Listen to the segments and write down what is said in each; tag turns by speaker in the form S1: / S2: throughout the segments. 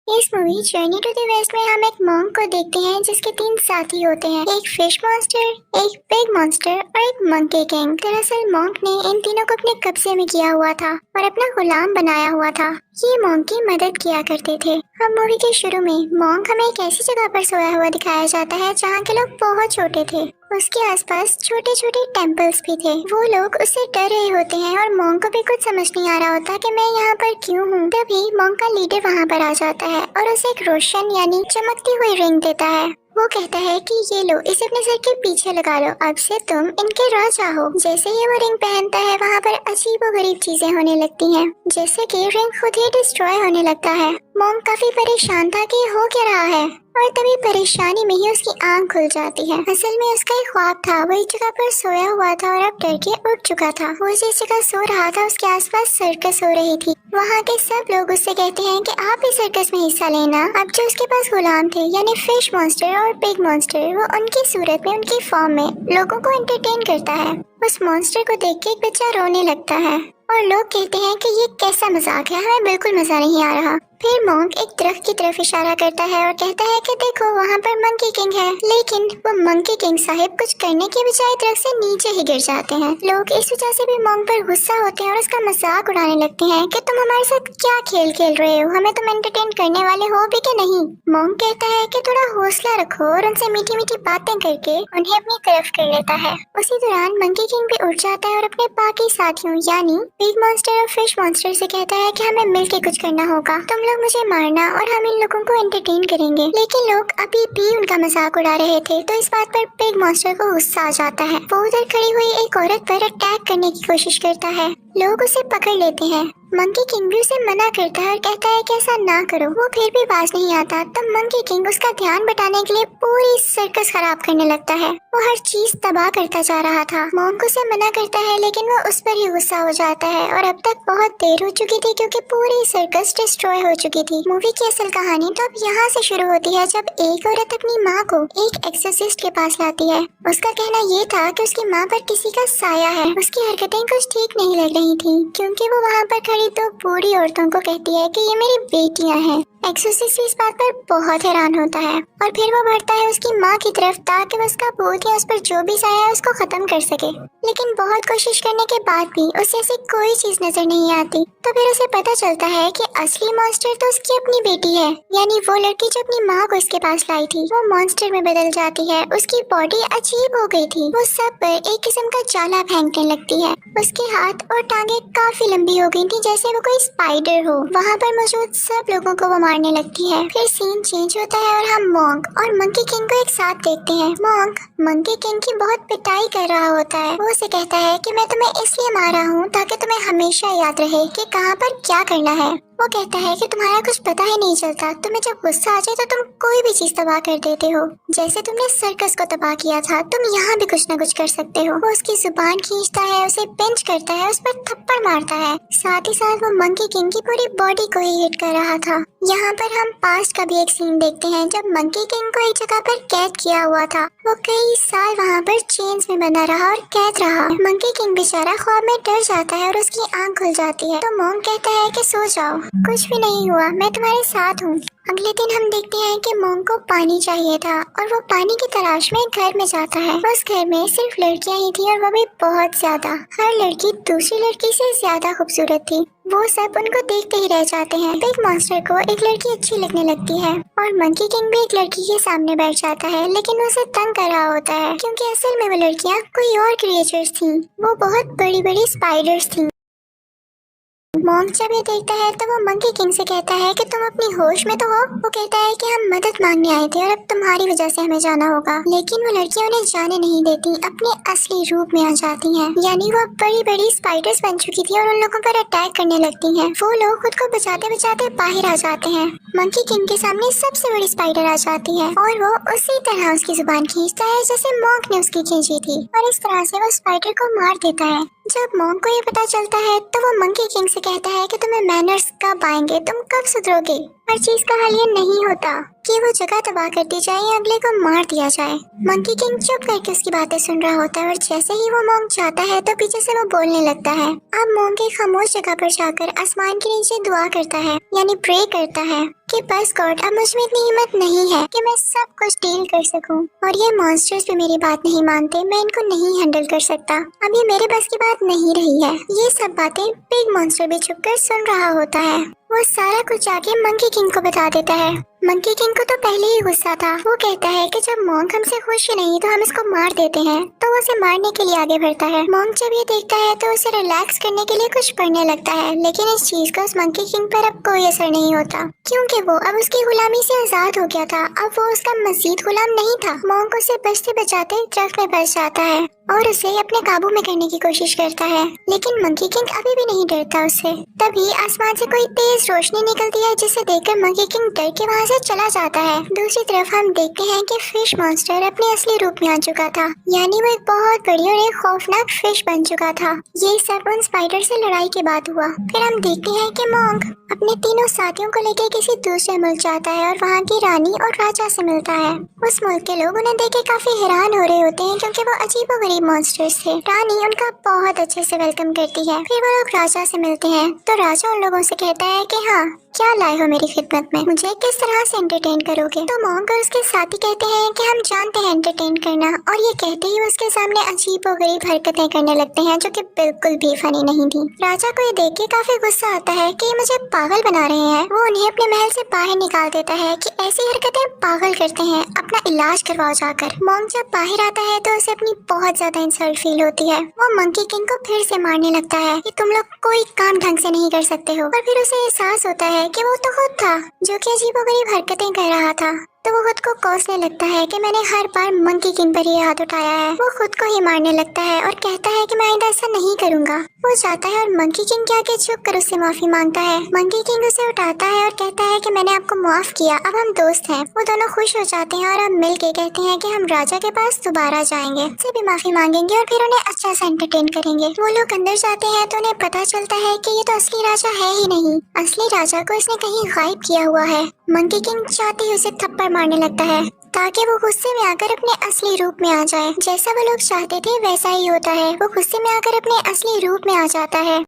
S1: इस movie Journey to the West में हम एक मॉन्क को देखते हैं जिसके तीन साथी होते हैं, एक फिश मॉन्स्टर, एक पिग मॉन्स्टर और एक मंकी किंग। दरअसल मॉन्क ने इन तीनों को अपने कब्जे में किया हुआ था और अपना गुलाम बनाया हुआ था। ये मॉन्क की मदद किया करते थे। अब मूवी के शुरू में मॉन्क हमें एक ऐसी जगह पर सोया हुआ दिखाया जाता है जहाँ के लोग बहुत छोटे थे। उसके आसपास छोटे छोटे टेम्पल्स भी थे। वो लोग उससे डर रहे होते हैं और मॉन्क को भी कुछ समझ नहीं आ रहा होता कि मैं यहाँ पर क्यों हूँ। तभी मॉन्क का लीडर वहाँ पर आ जाता है और उसे एक रोशन यानी चमकती हुई रिंग देता है। वो कहता है कि ये लो, इसे अपने सर के पीछे लगा लो, अब से तुम इनके राजा हो। जैसे ही वो रिंग पहनता है वहाँ पर अजीब व गरीब चीजें होने लगती हैं, जैसे कि रिंग खुद ही डिस्ट्रॉय होने लगता है। मॉन्क काफी परेशान था कि हो क्या रहा है और तभी परेशानी में ही उसकी आंख खुल जाती है। असल में उसका एक ख्वाब था, वो एक जगह पर सोया हुआ था और अब डर के उठ चुका था। वो जिस जगह सो रहा था उसके आसपास सर्कस हो रही थी। वहाँ के सब लोग उससे कहते हैं कि आप इस सर्कस में हिस्सा लेना। अब जो उसके पास गुलाम थे यानी फिश मॉन्स्टर और पिग मॉन्स्टर, वो उनकी सूरत में, उनकी फॉर्म में लोगों को एंटरटेन करता है। उस मॉन्स्टर को देख के एक बच्चा रोने लगता है और लोग कहते हैं कि ये कैसा मजाक है, हमें बिल्कुल मजा नहीं आ रहा। फिर मॉन्क एक दरख्त की तरफ इशारा करता है और कहता है कि देखो वहाँ पर मंकी किंग है। लेकिन वो मंकी किंग साहिब कुछ करने के बजाय दरख्त से नीचे ही गिर जाते हैं। लोग इस वजह से भी मॉन्क पर गुस्सा होते हैं और उसका मजाक उड़ाने लगते हैं कि तुम हमारे साथ क्या खेल खेल रहे हो, हमें तुम एंटरटेन करने वाले हो भी कि नहीं। मॉन्क कहता है कि थोड़ा हौसला रखो और उनसे मीठी मीठी बातें करके उन्हें अपनी तरफ कर लेता है। उसी दौरान मंकी किंग भी उठ जाता है और अपने बाकी साथियों यानी पिग मॉन्स्टर और फिश मॉन्स्टर से कहता है कि हमें मिलके कुछ करना होगा, तुम लोग मुझे मारना और हम इन लोगों को एंटरटेन करेंगे। लेकिन लोग अभी भी उनका मजाक उड़ा रहे थे तो इस बात पर पिग मॉन्स्टर को गुस्सा आ जाता है। वो उधर खड़ी हुई एक औरत पर अटैक करने की कोशिश करता है। लोग उसे पकड़ लेते हैं। मंकी किंग भी उसे मना करता है और कहता है कि ऐसा ना करो। वो फिर भी बाज नहीं आता तब मंकी किंग उसका ध्यान बटाने के लिए पूरी सर्कस खराब करने लगता है। वो हर चीज तबाह करता जा रहा था। मॉन्क उसे मना करता है लेकिन वो उस पर ही गुस्सा हो जाता है और अब तक बहुत देर हो चुकी थी क्योंकि पूरी सर्कस डिस्ट्रॉय हो चुकी थी। मूवी की असल कहानी तो अब यहाँ से शुरू होती है जब एक औरत अपनी माँ को एक एक्सोसिस्ट के पास लाती है। उसका कहना ये था कि उसकी माँ पर किसी का साया है। उसकी हरकतें कुछ ठीक नहीं लग रही थी क्योंकि वो वहाँ पर खड़ी तो बूढ़ी औरतों को कहती है कि ये मेरी बेटियां हैं। एक्सोसिस्ट इस बात पर बहुत हैरान होता है और फिर वो बढ़ता है उसकी माँ की तरफ ताकि वो उसका भूत या उस पर जो भी साया है उसको खत्म कर सके। लेकिन बहुत कोशिश करने के बाद भी उसे ऐसी कोई चीज नजर नहीं आती। तो फिर उसे पता चलता है कि असली मॉन्स्टर तो उसकी अपनी बेटी है, यानी वो लड़की जो अपनी माँ को इसके पास लाई थी वो मॉन्स्टर में बदल जाती है। उसकी बॉडी अजीब हो गई थी। वो सब पर एक किस्म का जाला फेंकने लगती है। उसके हाथ और टांगे काफी लंबी हो गई थी जैसे वो कोई स्पाइडर हो। वहाँ पर मौजूद सब लोगों को वो मारने लगती है। फिर सीन चेंज होता है और हम मॉन्क और मंकी किंग को एक साथ देखते हैं। मॉन्क मंकी किंग की बहुत पिटाई कर रहा होता है। वो उसे कहता है कि मैं तुम्हें इसलिए मारा हूँ ताकि तुम्हें हमेशा याद रहे कि कहाँ पर क्या करना है। वो कहता है कि तुम्हारा कुछ पता ही नहीं चलता, तुम्हें जब गुस्सा आ जाए तो तुम कोई भी चीज तबाह कर देते हो। जैसे तुमने सर्कस को तबाह किया था, तुम यहाँ भी कुछ न कुछ कर सकते हो। वो उसकी जुबान खींचता है, उसे पिंच करता है, उस पर थप्पड़ मारता है। साथ ही साथ वो मंकी किंग की पूरी बॉडी को ही हिट कर रहा था। यहाँ पर हम पास्ट का भी एक सीन देखते हैं जब मंकी किंग को एक जगह पर कैद किया हुआ था। वो कई साल वहाँ पर चेन्स में बंधा रहा और कैद रहा। मंकी किंग बेचारा ख्वाब में डर जाता है और उसकी आंख खुल जाती है। तो मॉन्क कहता है कि सो जाओ, कुछ भी नहीं हुआ, मैं तुम्हारे साथ हूँ। अगले दिन हम देखते हैं कि मॉन्क को पानी चाहिए था और वो पानी की तलाश में एक घर में जाता है। उस घर में सिर्फ लड़कियां ही थी और वो भी बहुत ज्यादा। हर लड़की दूसरी लड़की से ज्यादा खूबसूरत थी। वो सब उनको देखते ही रह जाते हैं। बिग मॉन्स्टर को एक लड़की अच्छी लगने लगती है और मंकी किंग भी एक लड़की के सामने बैठ जाता है, लेकिन वो उसे तंग कर रहा होता है क्योंकि असल में वो लड़कियां कोई और क्रिएचर्स थी। वो बहुत बड़ी बड़ी स्पाइडर्स थी। मॉन्क जब ये देखता है तो वो मंकी किंग से कहता है कि तुम अपनी होश में तो हो। वो कहता है कि हम मदद मांगने आए थे और अब तुम्हारी वजह से हमें जाना होगा। लेकिन वो लड़कियां उन्हें जाने नहीं देती, अपने असली रूप में आ जाती हैं। यानी वो बड़ी बड़ी स्पाइडर्स बन चुकी थी और उन लोगों पर अटैक करने लगती हैं। वो लोग खुद को बचाते बचाते बाहर आ जाते हैं। मंकी किंग के सामने सबसे बड़ी स्पाइडर आ जाती है और वो उसी तरह उसकी जुबान खींचता है जैसे मॉन्क ने उसकी खींची थी और इस तरह से वो स्पाइडर को मार देता है। जब मॉन्क को ये पता चलता है तो वो मंकी किंग से कहता है कि तुम्हें मैनर्स कब आएंगे, तुम कब सुधरोगे। हर चीज का हल ये नहीं होता कि वो जगह तबाह कर दी जाए या अगले को मार दिया जाए। मंकी किंग चुप करके उसकी बातें सुन रहा होता है और जैसे ही वो मोंग जाता है तो पीछे से वो बोलने लगता है। अब मोंग एक खामोश जगह पर जाकर आसमान के नीचे दुआ करता है, यानी प्रे करता है कि बस गॉड, अब मुझ में इतनी हिम्मत नहीं है कि मैं सब कुछ डील कर सकूं और ये मॉन्स्टर्स भी मेरी बात नहीं मानते, मैं इनको नहीं हैंडल कर सकता, अब ये मेरे बस की बात नहीं रही है। ये सब बातें बिग मॉन्स्टर भी छुपकर सुन रहा होता है। वो सारा कुछ जाके मंकी किंग को बता देता है। मंकी किंग को तो पहले ही गुस्सा था। वो कहता है कि जब मोंग हमसे खुश ही नहीं तो हम इसको मार देते हैं, तो वो उसे मारने के लिए आगे बढ़ता है। मोंग जब ये देखता है तो उसे रिलैक्स करने के लिए कुछ पढ़ने लगता है, लेकिन इस चीज का उस मंकी किंग पर अब कोई असर नहीं होता, क्योंकि वो अब उसकी गुलामी से आजाद हो गया था। अब वो उसका मजीद गुलाम नहीं था। मोंग उसे बचते बचाते ट्रक में फंस जाता है और उसे अपने काबू में करने की कोशिश करता है, लेकिन मंकी किंग अभी भी नहीं डरता उससे। तभी आसमान से कोई तेज रोशनी निकलती है, जिसे देखकर मंकी किंग डर के वहाँ से चला जाता है। दूसरी तरफ हम देखते हैं कि फिश मॉन्स्टर अपने असली रूप में आ चुका था, यानी वो एक बहुत बड़ी और एक खौफनाक फिश बन चुका था। ये सब उन स्पाइडर से लड़ाई के बाद हुआ। फिर हम देखते हैं कि मोंग अपने तीनों साथियों को लेकर किसी दूसरे मुल्क जाता है और वहाँ की रानी और राजा से मिलता है। उस मुल्क के लोग उन्हें देख के काफी हैरान हो रहे होते हैं, क्योंकि वो अजीबोगरीब मॉन्स्टर्स थे। रानी उनका बहुत अच्छे से वेलकम करती है। फिर वो लोग राजा से मिलते हैं तो राजा उन लोगों से कहता है कि हाँ, क्या लाए हो मेरी खिदमत में, मुझे किस तरह से एंटरटेन करोगे। तो मोंग और उसके साथी कहते हैं कि हम जानते हैं एंटरटेन करना, और ये कहते ही उसके सामने अजीबोगरीब हरकतें करने लगते हैं जो कि बिल्कुल भी फनी नहीं थी। राजा को ये देख के काफी गुस्सा आता है कि ये मुझे पागल बना रहे हैं। वो उन्हें अपने महल से बाहर निकाल देता है कि ऐसी हरकतें पागल करते हैं, अपना इलाज करवाओ जाकर। मोंग जब बाहर आता है तो उसे अपनी बहुत ज्यादा इंसल्ट फील होती है। वो मंकी किंग को फिर से मारने लगता है कि तुम लोग कोई काम ढंग से नहीं कर सकते हो, और फिर उसे एहसास होता है कि वो तो खुद था जो कि अजीबोगरीब हरकतें कर रहा था। तो वो खुद को कोसने लगता है कि मैंने हर बार मंकी किंग पर ही हाथ उठाया है। वो खुद को ही मारने लगता है और कहता है कि मैं आइंदा ऐसा नहीं करूंगा। वो जाता है और मंकी किंग के आगे झुक कर उससे माफी मांगता है। मंकी किंग उसे उठाता है और कहता है कि मैंने आपको माफ किया, अब हम दोस्त हैं। वो दोनों खुश हो जाते हैं और अब मिल के कहते हैं कि हम राजा के पास दोबारा जाएंगे, उससे भी माफी मांगेंगे और फिर उन्हें अच्छा सा एंटरटेन करेंगे। वो लोग अंदर जाते हैं तो उन्हें पता चलता है कि ये तो असली राजा है ही नहीं, असली राजा को इसने कहीं गायब किया हुआ है। मंकी किंग चाहते ही उसे थप्पड़ मारने लगता है ताकि वो गुस्से में आकर अपने असली रूप में आ जाए। जैसा वो लोग चाहते थे वैसा ही होता है, वो गुस्से में आकर अपने असली रूप में आ जाता है।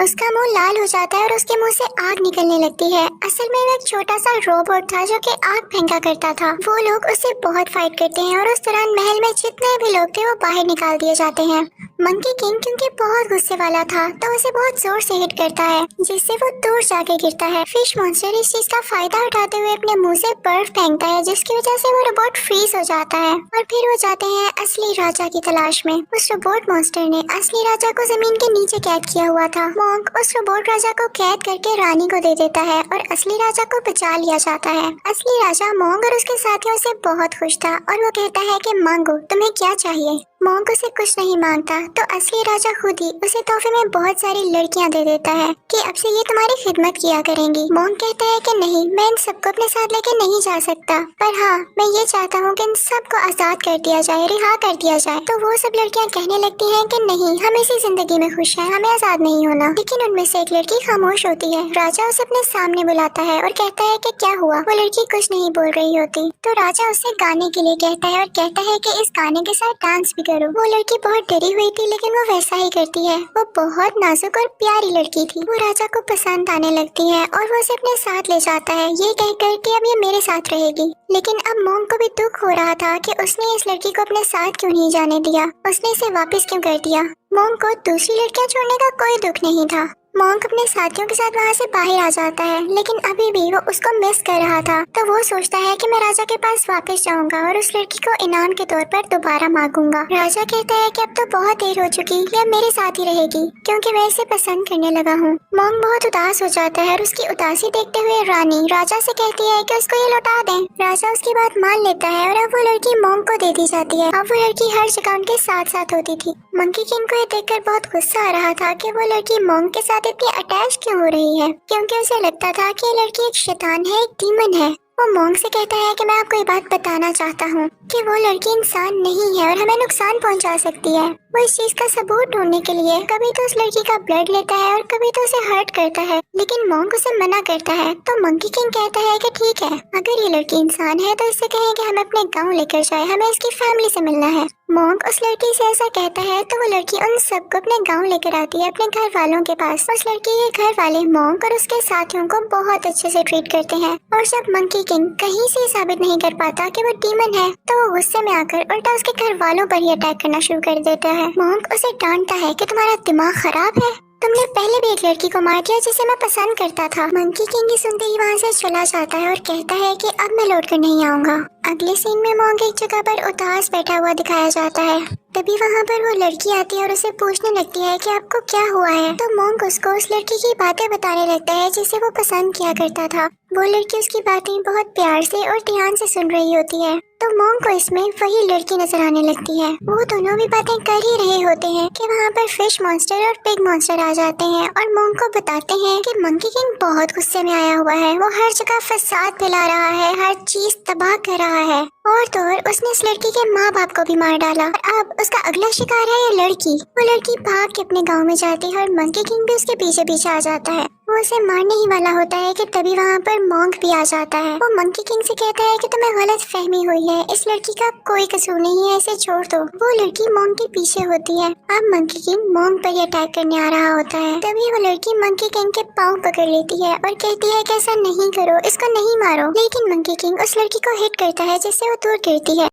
S1: उसका मुंह लाल हो जाता है और उसके मुंह से आग निकलने लगती है। असल में वो एक छोटा सा रोबोट था जो कि आग फेंका करता था। वो लोग उससे बहुत फाइट करते हैं और उस दौरान महल में जितने भी लोग थे वो बाहर निकाल दिए जाते हैं। मंकी किंग क्योंकि बहुत गुस्से वाला था तो उसे बहुत जोर से हिट करता है, जिससे वो दूर जाके गिरता है। फिश मॉन्स्टर इस चीज का फायदा उठाते हुए अपने मुंह से बर्फ फेंकता है, जिसकी वजह से वो रोबोट फ्रीज हो जाता है और फिर वो जाते हैं असली राजा की तलाश में। उस रोबोट मॉन्स्टर ने असली राजा को जमीन के नीचे कैद किया हुआ था। मोंग उस रोबोट राजा को कैद करके रानी को दे देता है और असली राजा को बचा लिया जाता है। असली राजा मोंग और उसके साथियों से बहुत खुश था और वो कहता है कि मांगो, तुम्हें क्या चाहिए। मोंग उसे कुछ नहीं मांगता तो असली राजा खुद ही उसे तोहफे में बहुत सारी लड़कियां दे देता है कि अब से ये तुम्हारी खिदमत किया करेंगी। मोंग कहता है कि नहीं, मैं इन सबको अपने साथ लेके नहीं जा सकता, पर हाँ मैं ये चाहता हूँ कि इन सबको आजाद कर दिया जाए, रिहा कर दिया जाए। तो वो सब लड़कियां कहने लगती हैं कि नहीं, हम इसी जिंदगी में खुश हैं, हमें आजाद नहीं होना। लेकिन उनमें से एक लड़की खामोश होती है। राजा उसे अपने सामने बुलाता है और कहता है कि क्या हुआ। वो लड़की कुछ नहीं बोल रही होती तो राजा उसे गाने के लिए कहता है और कहता है कि इस गाने के साथ डांस भी करो। वो लड़की बहुत डरी हुई थी लेकिन वो वैसा ही करती है। वो बहुत नाजुक और प्यारी लड़की थी। वो राजा को पसंद आने लगती है और वो उसे अपने साथ ले जाता है, ये कहकर कि अब ये मेरे साथ रहेगी। लेकिन अब मोंग को भी दुख हो रहा था कि उसने इस लड़की को अपने साथ क्यों नहीं जाने दिया, उसने इसे वापस क्यों कर दिया। मोंग को दूसरी लड़कियां छोड़ने का कोई दुख नहीं था। मोंग अपने साथियों के साथ वहाँ से बाहर आ जाता है, लेकिन अभी भी वो उसको मिस कर रहा था। तो वो सोचता है कि मैं राजा के पास वापस जाऊंगा और उस लड़की को इनाम के तौर पर दोबारा मांगूंगा। राजा कहता है कि अब तो बहुत देर हो चुकी, ये अब मेरे साथ ही रहेगी क्योंकि मैं इसे पसंद करने लगा हूँ। मोंग बहुत उदास हो जाता है और उसकी उदासी देखते हुए रानी राजा से कहती है कि उसको ये लौटा दें। राजा उसकी बात मान लेता है और अब वो लड़की मोंग को दे दी जाती है। अब वो लड़की हर जगह उनके साथ साथ होती थी। मंकी किंग को ये देखकर बहुत गुस्सा आ रहा था कि वो लड़की मोंग के साथ इतनी अटैच क्यों हो रही है, क्योंकि उसे लगता था कि ये लड़की एक शैतान है, एक डीमन है। वो मोंग से कहता है कि मैं आपको ये बात बताना चाहता हूँ कि वो लड़की इंसान नहीं है और हमें नुकसान पहुँचा सकती है। वो इस चीज का सबूत ढूंढने के लिए कभी तो उस लड़की का ब्लड लेता है और कभी तो उसे हर्ट करता है, लेकिन मॉन्क उसे मना करता है। तो मंकी किंग कहता है कि ठीक है, अगर ये लड़की इंसान है तो इससे कहें कि हमें अपने गाँव लेकर जाए, हमें इसकी फैमिली से मिलना है। मॉन्क उस लड़की से ऐसा कहता है तो वो लड़की उन सबको अपने गांव लेकर आती है, अपने घर वालों के पास। उस लड़की के घर वाले मॉन्क और उसके साथियों को बहुत अच्छे से ट्रीट करते हैं और जब मंकी किंग कहीं से साबित नहीं कर पाता कि वो डीमन है तो वो गुस्से में आकर उल्टा उसके घर वालों पर ही अटैक करना शुरू कर देता है। मॉन्क उसे डांटता है कि तुम्हारा दिमाग खराब है, तुमने पहले भी एक लड़की को मार दिया जिसे मैं पसंद करता था। मंकी किंग ही सुनते ही वहाँ से चला जाता है और कहता है कि अब मैं लौट कर नहीं आऊंगा। अगले सीन में मॉन्क एक जगह पर उदास बैठा हुआ दिखाया जाता है। तभी वहाँ पर वो लड़की आती है और उसे पूछने लगती है कि आपको क्या हुआ है। तो मॉन्क उसको उस लड़की की बातें बताने लगता है जिसे वो पसंद किया करता था। वो लड़की उसकी बातें बहुत प्यार से और ध्यान से सुन रही होती है तो मॉन्क को इसमें वही लड़की नजर आने लगती है। वो दोनों भी बातें कर ही रहे होते हैं कि वहाँ पर फिश मॉन्स्टर और पिग मॉन्स्टर आ जाते हैं और मॉन्क को बताते हैं कि मंकी किंग बहुत गुस्से में आया हुआ है, वो हर जगह फसाद फैला रहा है, हर चीज तबाह कर रहा है और तो और उसने इस लड़की के माँ बाप को भी मार डाला। अब उसका अगला शिकार है ये लड़की। वो लड़की भाग के अपने गाँव में जाती है और मंकी किंग भी उसके पीछे पीछे आ जाता है। वो उसे मारने ही वाला होता है कि तभी वहाँ पर मॉन्क भी आ जाता है। वो मंकी किंग से कहता है कि तुम्हें गलत फहमी हुई है, इस लड़की का कोई कसूर नहीं है, इसे छोड़ दो। वो लड़की मॉन्क के पीछे होती है। अब मंकी किंग मॉन्क पर ही अटैक करने आ रहा होता है। तभी वो लड़की मंकी किंग के पाँव पकड़ लेती है और कहती है कि ऐसा नहीं करो, इसको नहीं मारो। लेकिन मंकी किंग उस लड़की को हिट करता है जिससे वो दूर गिरती है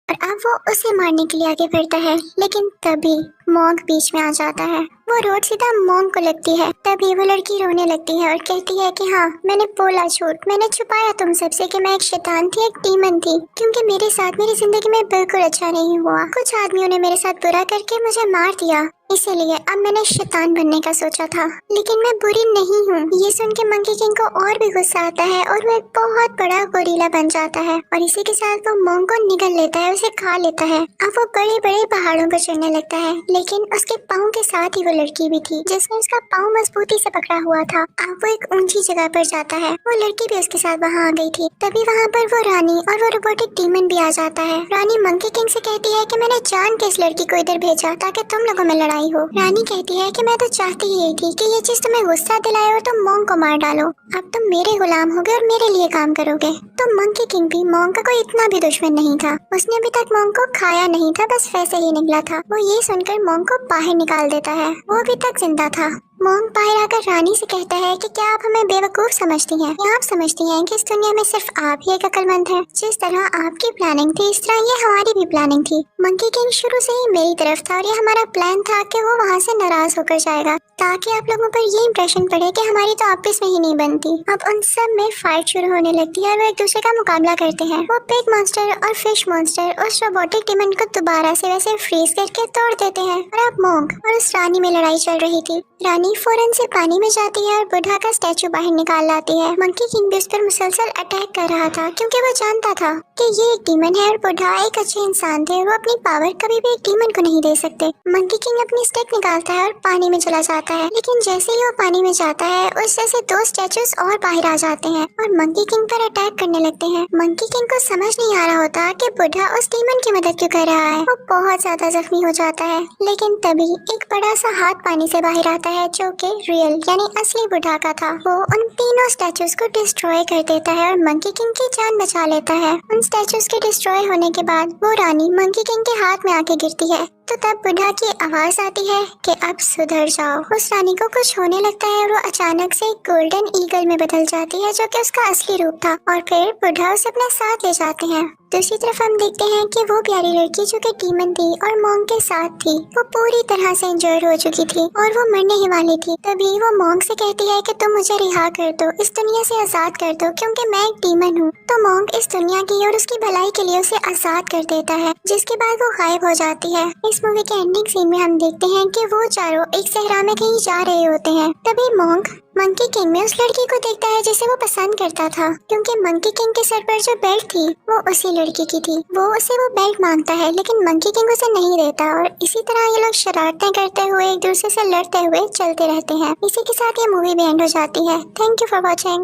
S1: और अब वो उसे मारने के लिए आगे बढ़ता है, लेकिन तभी मॉन्क बीच में आ जाता है। वो रोड सीधा मॉन्क को लगती है। तभी वो लड़की रोने लगती है और कहती है कि हाँ, मैंने बोला झूठ, मैंने छुपाया तुम सबसे कि मैं एक शैतान थी, एक डीमन थी, क्योंकि मेरे साथ मेरी जिंदगी में बिल्कुल अच्छा नहीं हुआ। कुछ आदमियों ने मेरे साथ बुरा करके मुझे मार दिया, इसीलिए अब मैंने शैतान बनने का सोचा था, लेकिन मैं बुरी नहीं हूँ। ये सुन के मंकी किंग को और भी गुस्सा आता है और वो एक बहुत बड़ा गोरिल्ला बन जाता है और इसी के साथ वो मॉन्क को निगल लेता है, उसे खा लेता है। अब वो बड़े बड़े पहाड़ों पर चढ़ने लगता है, लेकिन उसके पाँव के साथ ही वो लड़की भी थी जिसने उसका पाँव मजबूती से पकड़ा हुआ था। अब वो एक ऊंची जगह पर जाता है। वो लड़की भी उसके साथ वहाँ आ गई थी। तभी वहाँ पर वो रानी और वो रोबोटिक डीमन भी आ जाता है। रानी मंकी किंग से कहती है कि मैंने जान के इस लड़की को इधर भेजा ताकि तुम लोगों में लड़ाई हो। रानी कहती है कि मैं तो चाहती ही यही थी कि ये चीज तुम्हें गुस्सा दिलाए और तुम मॉन्क को मार डालो। अब तुम मेरे गुलाम होगे और मेरे लिए काम करोगे। तो मंकी किंग भी मॉन्क का कोई इतना भी दुश्मन नहीं था। उसने अभी तक मॉन्क को खाया नहीं था, बस वैसे ही निकला था। वो ये सुनकर मॉन्क को बाहर निकाल देता है। वो अभी तक जिंदा था। मॉन्क बाहर आकर रानी से कहता है कि क्या आप हमें बेवकूफ समझती हैं? क्या आप समझती हैं कि इस दुनिया में सिर्फ आप ही एक अक्लमंद हैं? जिस तरह आपकी प्लानिंग थी इस तरह ये हमारी भी प्लानिंग थी। मंकी किंग शुरू से ही मेरी तरफ था और ये हमारा प्लान था कि वो वहाँ से नाराज होकर जाएगा ताकि आप लोगों पर ये इम्प्रेशन पड़े कि हमारी तो आपस में ही नहीं बनती। अब उन सब में फाइट शुरू होने लगती है और वो एक दूसरे का मुकाबला करते हैं। वो पिग मॉन्स्टर और फिश मॉन्स्टर उस रोबोटिक डीमन को दोबारा से वैसे फ्रीज करके तोड़ देते हैं और अब मॉन्क और उस रानी में लड़ाई चल रही थी। रानी फौरन से पानी में जाती है और बुढ़ा का स्टैचू बाहर निकाल लाती है। मंकी किंग भी उस पर मुसलसल अटैक कर रहा था क्योंकि वो जानता था कि ये एक डीमन है और बुढ़ा एक अच्छे इंसान थे। वो अपनी पावर कभी भी एक डीमन को नहीं दे सकते। मंकी किंग अपनी स्टिक निकालता है और पानी में चला जाता है, लेकिन जैसे ही वो पानी में जाता है उससे से दो स्टैचूज और बाहर आ जाते हैं और मंकी किंग पर अटैक करने लगते हैं। मंकी किंग को समझ नहीं आ रहा होता कि बुढ़ा उस डीमन की मदद क्यों कर रहा है। वो बहुत ज्यादा जख्मी हो जाता है, लेकिन तभी एक बड़ा सा हाथ पानी से बाहर आता है जो कि रियल यानी असली बुढ़ा का था। वो उन तीनों स्टैचूज को डिस्ट्रॉय कर देता है और मंकी किंग की जान बचा लेता है। उन स्टैचूज के डिस्ट्रॉय होने के बाद वो रानी मंकी किंग के हाथ में आके गिरती है तो तब बुढ़ा की आवाज आती है कि अब सुधर जाओ। उस रानी को कुछ होने लगता है और वो अचानक से एक गोल्डन ईगल में बदल जाती है जो कि उसका असली रूप था और फिर बुढ़ा उसे अपने साथ ले जाते हैं। दूसरी तरफ हम देखते हैं कि वो प्यारी लड़की जो कि डीमन थी और मॉन्क के साथ थी, वो पूरी तरह से इंजर्ड हो चुकी थी और वो मरने ही वाली थी। तभी वो मॉन्क से कहती है कि तुम मुझे रिहा कर दो, इस दुनिया से आजाद कर दो क्योंकि मैं एक डीमन हूँ। तो मॉन्क इस दुनिया की और उसकी भलाई के लिए उसे आजाद कर देता है, जिसके बाद वो गायब हो जाती है। इस मूवी के एंडिंग सीन में हम देखते हैं कि वो चारों एक सहरा में कहीं जा रहे होते हैं। तभी मॉन्क मंकी किंग में उस लड़की को देखता है जिसे वो पसंद करता था, क्योंकि मंकी किंग के सर पर जो बेल्ट थी वो उसी लड़की की थी। वो उसे वो बेल्ट मांगता है लेकिन मंकी किंग उसे नहीं देता और इसी तरह ये लोग शरारतें करते हुए एक दूसरे से लड़ते हुए चलते रहते हैं। इसी के साथ ये मूवी भी एंड हो जाती है। Thank you for watching.